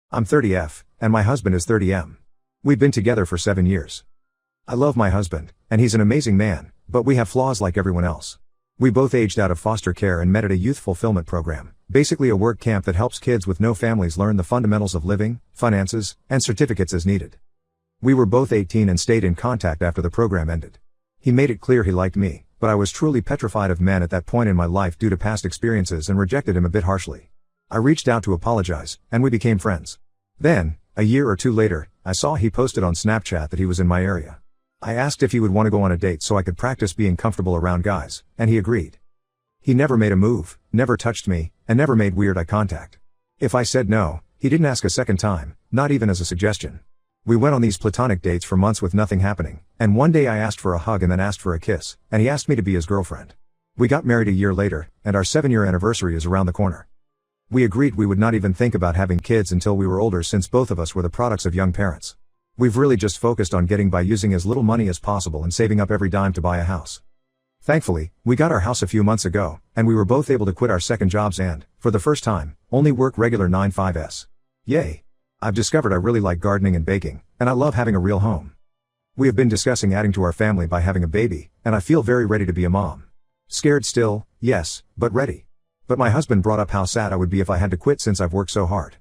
I'm 30F, and my husband is 30M. We've been together for 7 years. I love my husband, and he's an amazing man, but we have flaws like everyone else. We both aged out of foster care and met at a youth fulfillment program, basically a work camp that helps kids with no families learn the fundamentals of living, finances, and certificates as needed. We were both 18 and stayed in contact after the program ended. He made it clear he liked me, but I was truly petrified of men at that point in my life due to past experiences and rejected him a bit harshly. I reached out to apologize, and we became friends. Then, a year or two later, I saw he posted on Snapchat that he was in my area. I asked if he would want to go on a date so I could practice being comfortable around guys, and he agreed. He never made a move, never touched me, and never made weird eye contact. If I said no, he didn't ask a second time, not even as a suggestion. We went on these platonic dates for months with nothing happening, and one day I asked for a hug and then asked for a kiss, and he asked me to be his girlfriend. We got married a year later, and our 7-year anniversary is around the corner. We agreed we would not even think about having kids until we were older since both of us were the products of young parents. We've really just focused on getting by using as little money as possible and saving up every dime to buy a house. Thankfully, we got our house a few months ago, and we were both able to quit our second jobs and, for the first time, only work regular 9-5s. Yay! I've discovered I really like gardening and baking, and I love having a real home. We have been discussing adding to our family by having a baby, and I feel very ready to be a mom. Scared still, yes, but ready. But my husband brought up how sad I would be if I had to quit since I've worked so hard.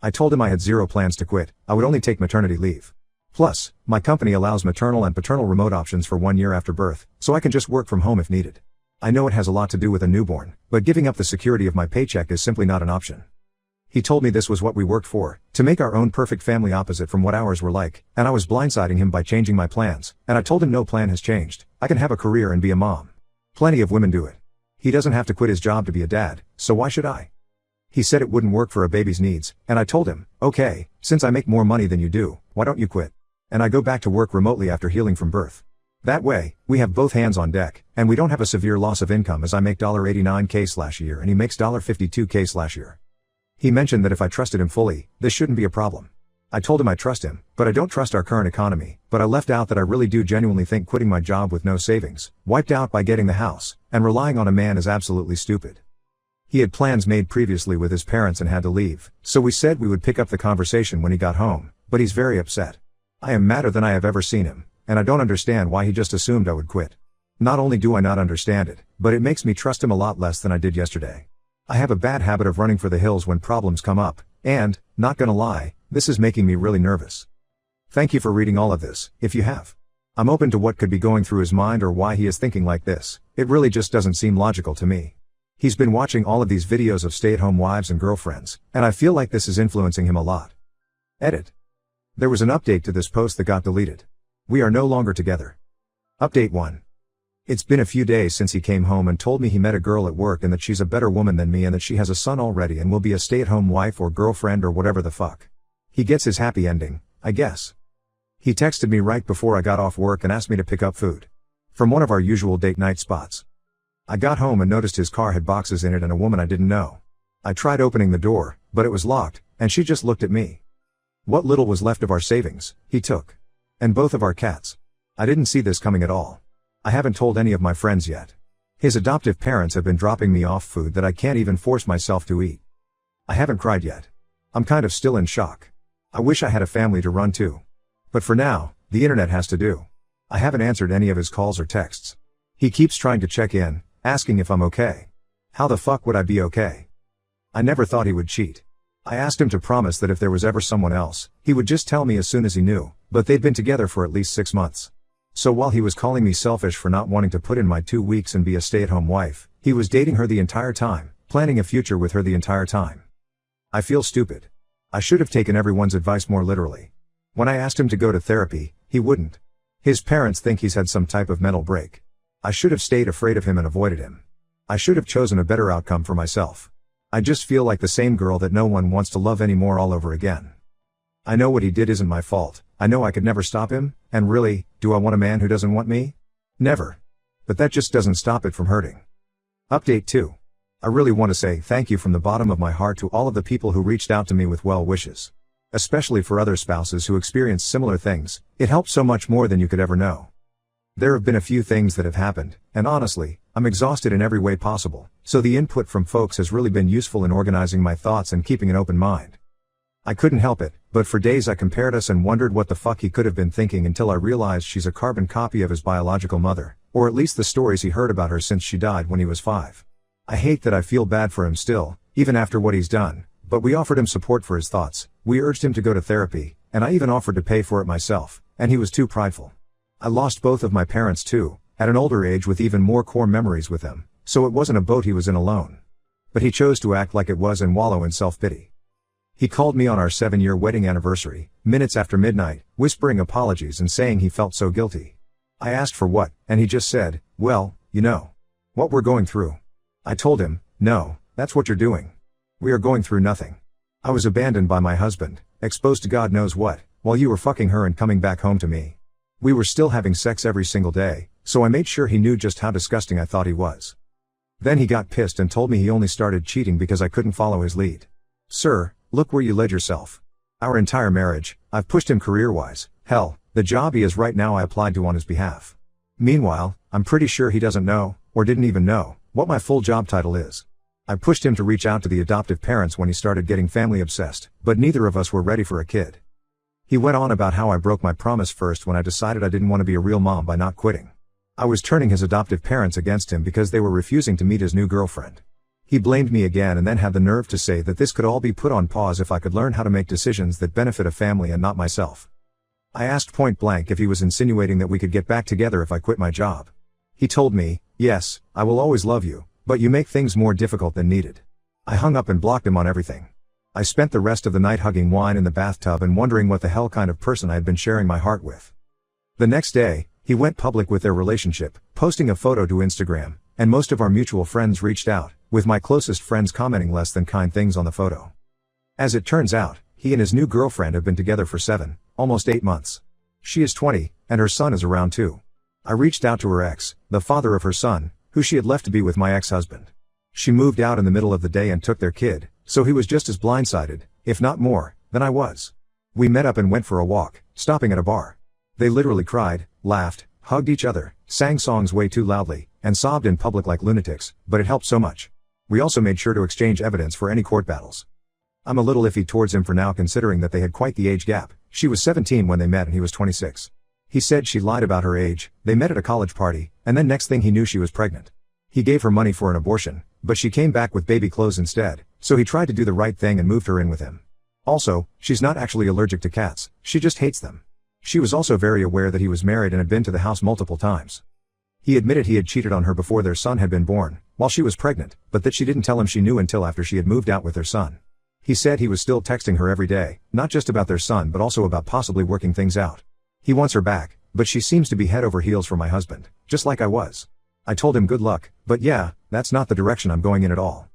I told him I had zero plans to quit, I would only take maternity leave. Plus, my company allows maternal and paternal remote options for 1 year after birth, so I can just work from home if needed. I know it has a lot to do with a newborn, but giving up the security of my paycheck is simply not an option. He told me this was what we worked for, to make our own perfect family opposite from what ours were like, and I was blindsiding him by changing my plans, and I told him no plan has changed, I can have a career and be a mom. Plenty of women do it. He doesn't have to quit his job to be a dad, so why should I? He said it wouldn't work for a baby's needs, and I told him, okay, since I make more money than you do, why don't you quit? And I go back to work remotely after healing from birth. That way, we have both hands on deck, and we don't have a severe loss of income as I make $89K/year and he makes $52K/year. He mentioned that if I trusted him fully, this shouldn't be a problem. I told him I trust him, but I don't trust our current economy, but I left out that I really do genuinely think quitting my job with no savings, wiped out by getting the house, and relying on a man is absolutely stupid. He had plans made previously with his parents and had to leave, so we said we would pick up the conversation when he got home, but he's very upset. I am madder than I have ever seen him, and I don't understand why he just assumed I would quit. Not only do I not understand it, but it makes me trust him a lot less than I did yesterday. I have a bad habit of running for the hills when problems come up, and, not gonna lie, this is making me really nervous. Thank you for reading all of this, if you have. I'm open to what could be going through his mind or why he is thinking like this, it really just doesn't seem logical to me. He's been watching all of these videos of stay-at-home wives and girlfriends, and I feel like this is influencing him a lot. Edit. There was an update to this post that got deleted. We are no longer together. Update 1. It's been a few days since he came home and told me he met a girl at work and that she's a better woman than me and that she has a son already and will be a stay-at-home wife or girlfriend or whatever the fuck. He gets his happy ending, I guess. He texted me right before I got off work and asked me to pick up food from one of our usual date night spots. I got home and noticed his car had boxes in it and a woman I didn't know. I tried opening the door, but it was locked, and she just looked at me. What little was left of our savings, he took. And both of our cats. I didn't see this coming at all. I haven't told any of my friends yet. His adoptive parents have been dropping me off food that I can't even force myself to eat. I haven't cried yet. I'm kind of still in shock. I wish I had a family to run to. But for now, the internet has to do. I haven't answered any of his calls or texts. He keeps trying to check in, asking if I'm okay. How the fuck would I be okay? I never thought he would cheat. I asked him to promise that if there was ever someone else, he would just tell me as soon as he knew, but they'd been together for at least 6 months. So while he was calling me selfish for not wanting to put in my 2 weeks and be a stay-at-home wife, he was dating her the entire time, planning a future with her the entire time. I feel stupid. I should have taken everyone's advice more literally. When I asked him to go to therapy, he wouldn't. His parents think he's had some type of mental break. I should have stayed afraid of him and avoided him. I should have chosen a better outcome for myself. I just feel like the same girl that no one wants to love anymore all over again. I know what he did isn't my fault. I know I could never stop him, and really, do I want a man who doesn't want me? Never. But that just doesn't stop it from hurting. Update 2. I really want to say thank you from the bottom of my heart to all of the people who reached out to me with well wishes. Especially for other spouses who experienced similar things, it helped so much more than you could ever know. There have been a few things that have happened, and honestly, I'm exhausted in every way possible, so the input from folks has really been useful in organizing my thoughts and keeping an open mind. I couldn't help it, but for days I compared us and wondered what the fuck he could have been thinking until I realized she's a carbon copy of his biological mother, or at least the stories he heard about her since she died when he was 5. I hate that I feel bad for him still, even after what he's done, but we offered him support for his thoughts, we urged him to go to therapy, and I even offered to pay for it myself, and he was too prideful. I lost both of my parents too, at an older age with even more core memories with them, so it wasn't a boat he was in alone. But he chose to act like it was and wallow in self-pity. He called me on our 7-year wedding anniversary, minutes after midnight, whispering apologies and saying he felt so guilty. I asked for what, and he just said, well, you know, what we're going through. I told him, no, that's what you're doing. We are going through nothing. I was abandoned by my husband, exposed to God knows what, while you were fucking her and coming back home to me. We were still having sex every single day, so I made sure he knew just how disgusting I thought he was. Then he got pissed and told me he only started cheating because I couldn't follow his lead. Sir, look where you led yourself. Our entire marriage, I've pushed him career-wise, hell, the job he is right now I applied to on his behalf. Meanwhile, I'm pretty sure he doesn't know, or didn't even know, what my full job title is. I pushed him to reach out to the adoptive parents when he started getting family obsessed, but neither of us were ready for a kid. He went on about how I broke my promise first when I decided I didn't want to be a real mom by not quitting. I was turning his adoptive parents against him because they were refusing to meet his new girlfriend. He blamed me again and then had the nerve to say that this could all be put on pause if I could learn how to make decisions that benefit a family and not myself. I asked point blank if he was insinuating that we could get back together if I quit my job. He told me, yes, I will always love you, but you make things more difficult than needed. I hung up and blocked him on everything. I spent the rest of the night hugging wine in the bathtub and wondering what the hell kind of person I had been sharing my heart with. The next day, he went public with their relationship, posting a photo to Instagram, and most of our mutual friends reached out, with my closest friends commenting less than kind things on the photo. As it turns out, he and his new girlfriend have been together for 7, almost 8 months. She is 20, and her son is around 2. I reached out to her ex, the father of her son, who she had left to be with my ex-husband. She moved out in the middle of the day and took their kid, so he was just as blindsided, if not more, than I was. We met up and went for a walk, stopping at a bar. They literally cried, laughed, hugged each other, sang songs way too loudly, and sobbed in public like lunatics, but it helped so much. We also made sure to exchange evidence for any court battles. I'm a little iffy towards him for now considering that they had quite the age gap. She was 17 when they met and he was 26. He said she lied about her age, they met at a college party, and then next thing he knew she was pregnant. He gave her money for an abortion, but she came back with baby clothes instead, so he tried to do the right thing and moved her in with him. Also, she's not actually allergic to cats, she just hates them. She was also very aware that he was married and had been to the house multiple times. He admitted he had cheated on her before their son had been born, while she was pregnant, but that she didn't tell him she knew until after she had moved out with their son. He said he was still texting her every day, not just about their son but also about possibly working things out. He wants her back, but she seems to be head over heels for my husband, just like I was. I told him good luck, but yeah, that's not the direction I'm going in at all.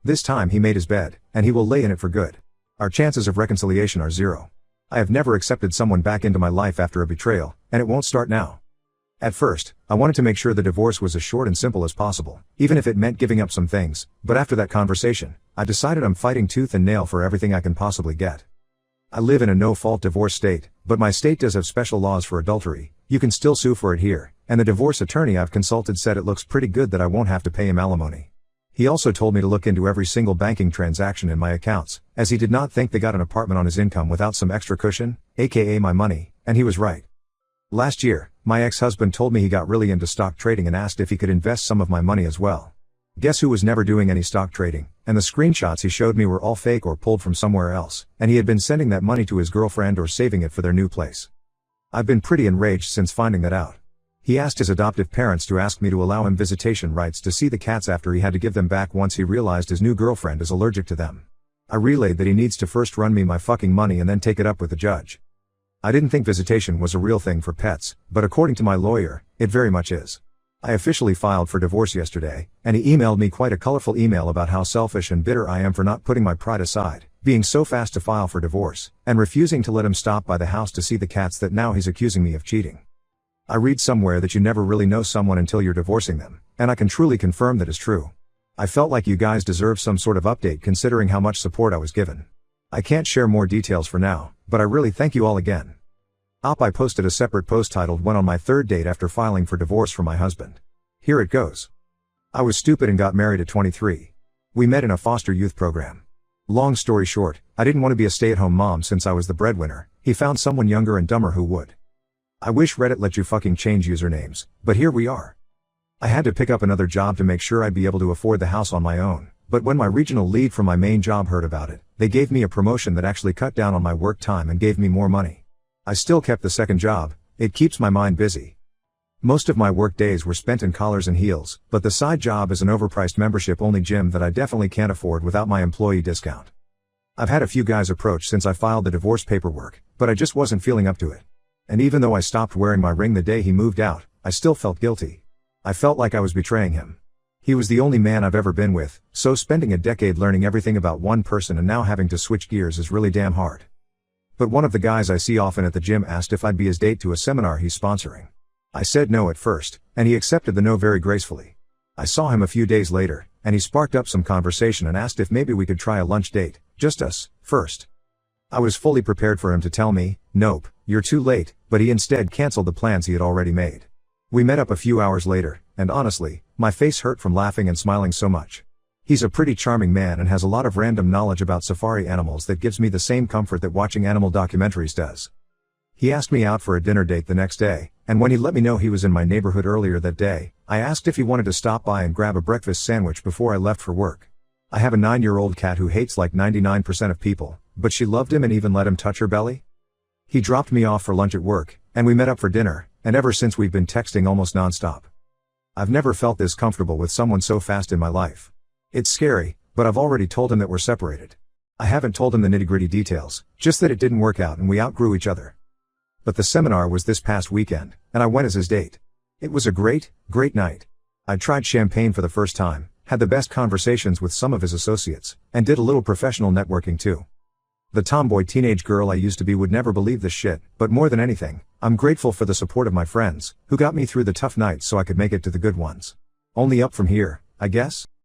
This time he made his bed, and he will lay in it for good. Our chances of reconciliation are 0. I have never accepted someone back into my life after a betrayal, and it won't start now. At first, I wanted to make sure the divorce was as short and simple as possible, even if it meant giving up some things, but after that conversation, I decided I'm fighting tooth and nail for everything I can possibly get. I live in a no-fault divorce state, but my state does have special laws for adultery. You can still sue for it here, and the divorce attorney I've consulted said it looks pretty good that I won't have to pay him alimony. He also told me to look into every single banking transaction in my accounts, as he did not think they got an apartment on his income without some extra cushion, aka my money, and he was right. Last year, my ex-husband told me he got really into stock trading and asked if he could invest some of my money as well. Guess who was never doing any stock trading, and the screenshots he showed me were all fake or pulled from somewhere else, and he had been sending that money to his girlfriend or saving it for their new place. I've been pretty enraged since finding that out. He asked his adoptive parents to ask me to allow him visitation rights to see the cats after he had to give them back once he realized his new girlfriend is allergic to them. I relayed that he needs to first run me my fucking money and then take it up with the judge. I didn't think visitation was a real thing for pets, but according to my lawyer, it very much is. I officially filed for divorce yesterday, and he emailed me quite a colorful email about how selfish and bitter I am for not putting my pride aside, being so fast to file for divorce, and refusing to let him stop by the house to see the cats that now he's accusing me of cheating. I read somewhere that you never really know someone until you're divorcing them, and I can truly confirm that is true. I felt like you guys deserve some sort of update considering how much support I was given. I can't share more details for now, but I really thank you all again. I posted a separate post titled "Went on my third date after filing for divorce from my husband." Here it goes. I was stupid and got married at 23. We met in a foster youth program. Long story short, I didn't want to be a stay-at-home mom since I was the breadwinner. He found someone younger and dumber who would. I wish Reddit let you fucking change usernames, but here we are. I had to pick up another job to make sure I'd be able to afford the house on my own, but when my regional lead from my main job heard about it, they gave me a promotion that actually cut down on my work time and gave me more money. I still kept the second job. It keeps my mind busy. Most of my work days were spent in collars and heels, but the side job is an overpriced membership-only gym that I definitely can't afford without my employee discount. I've had a few guys approach since I filed the divorce paperwork, but I just wasn't feeling up to it. And even though I stopped wearing my ring the day he moved out, I still felt guilty. I felt like I was betraying him. He was the only man I've ever been with, so spending a decade learning everything about one person and now having to switch gears is really damn hard. But one of the guys I see often at the gym asked if I'd be his date to a seminar he's sponsoring. I said no at first, and he accepted the no very gracefully. I saw him a few days later, and he sparked up some conversation and asked if maybe we could try a lunch date, just us, first. I was fully prepared for him to tell me, nope, you're too late, but he instead canceled the plans he had already made. We met up a few hours later, and honestly, my face hurt from laughing and smiling so much. He's a pretty charming man and has a lot of random knowledge about safari animals that gives me the same comfort that watching animal documentaries does. He asked me out for a dinner date the next day, and when he let me know he was in my neighborhood earlier that day, I asked if he wanted to stop by and grab a breakfast sandwich before I left for work. I have a 9-year-old cat who hates like 99% of people, but she loved him and even let him touch her belly. He dropped me off for lunch at work, and we met up for dinner, and ever since we've been texting almost nonstop. I've never felt this comfortable with someone so fast in my life. It's scary, but I've already told him that we're separated. I haven't told him the nitty-gritty details, just that it didn't work out and we outgrew each other. But the seminar was this past weekend, and I went as his date. It was a great night. I tried champagne for the first time, had the best conversations with some of his associates, and did a little professional networking too. The tomboy teenage girl I used to be would never believe this shit, but more than anything, I'm grateful for the support of my friends, who got me through the tough nights so I could make it to the good ones. Only up from here, I guess?